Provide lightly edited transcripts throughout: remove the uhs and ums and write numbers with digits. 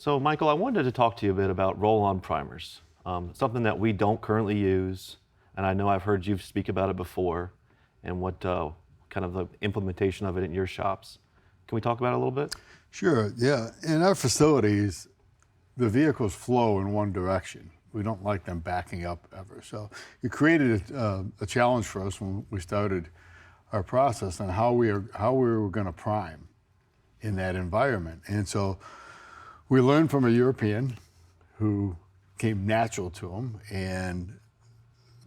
So, Michael, I wanted to talk to you a bit about roll-on primers, something that we don't currently use, and I know I've heard you speak about it before, and what kind of the implementation of it in your shops. Can we talk about it a little bit? Sure, yeah. In our facilities, the vehicles flow in one direction. We don't like them backing up ever. So it created a challenge for us when we started our process on how we were going to prime in that environment. And so we learned from a European who came natural to him and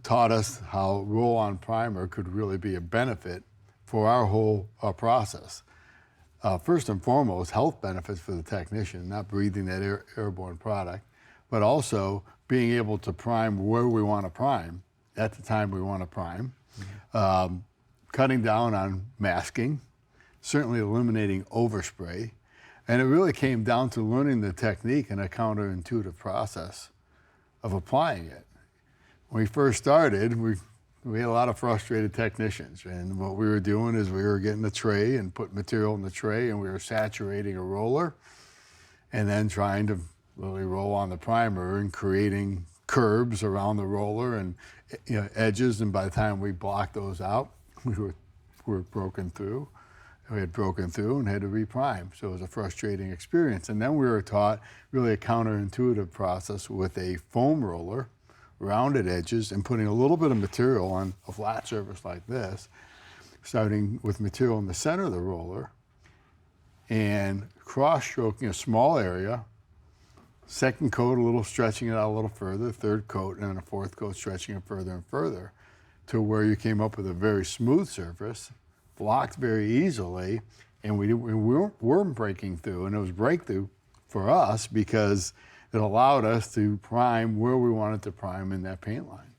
taught us how roll-on primer could really be a benefit for our whole process. First and foremost, health benefits for the technician, not breathing that airborne product, but also being able to prime where we want to prime at the time we want to prime, cutting down on masking, certainly eliminating overspray. And it really came down to learning the technique and a counterintuitive process of applying it. When we first started, we had a lot of frustrated technicians, and what we were doing is we were getting a tray and putting material in the tray, and we were saturating a roller and then trying to really roll on the primer and creating curbs around the roller and edges, and by the time we blocked those out, we were broken through. We had broken through and had to reprime, so it was a frustrating experience. And then we were taught really a counterintuitive process with a foam roller, rounded edges, and putting a little bit of material on a flat surface like this, starting with material in the center of the roller and cross-stroking a small area, second coat a little, stretching it out a little further, third coat, and then a fourth coat stretching it further and further to where you came up with a very smooth surface, blocked very easily, and we weren't breaking through, and it was breakthrough for us because it allowed us to prime where we wanted to prime in that paint line.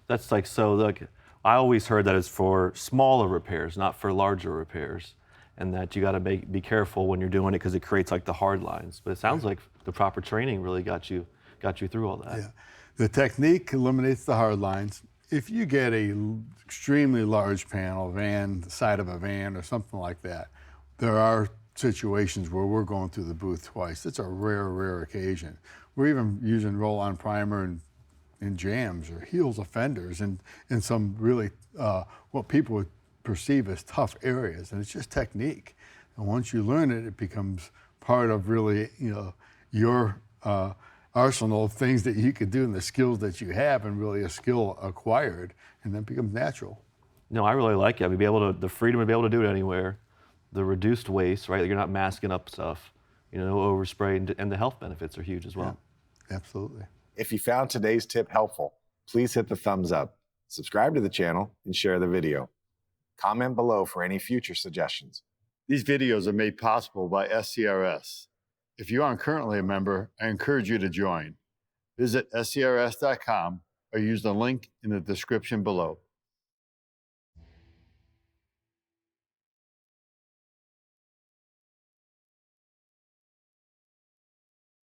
That's like, so like, I always heard that it's for smaller repairs, not for larger repairs, and that you got to be careful when you're doing it because it creates like the hard lines. But it sounds like the proper training really got you through all that. Yeah, the technique eliminates the hard lines. If you get a extremely large panel, the side of a van or something like that, there are situations where we're going through the booth twice. It's a rare occasion. We're even using roll-on primer in jams or heels of fenders and in some really what people would perceive as tough areas, and it's just technique. And once you learn it, it becomes part of really your arsenal of things that you could do and the skills that you have, and really a skill acquired, and then becomes natural. No, I really like it. I mean, the freedom to be able to do it anywhere, the reduced waste, right? You're not masking up stuff, no overspray, and the health benefits are huge as well. Yeah, absolutely. If you found today's tip helpful, please hit the thumbs up, subscribe to the channel, and share the video. Comment below for any future suggestions. These videos are made possible by SCRS. If you aren't currently a member, I encourage you to join. Visit scrs.com or use the link in the description below.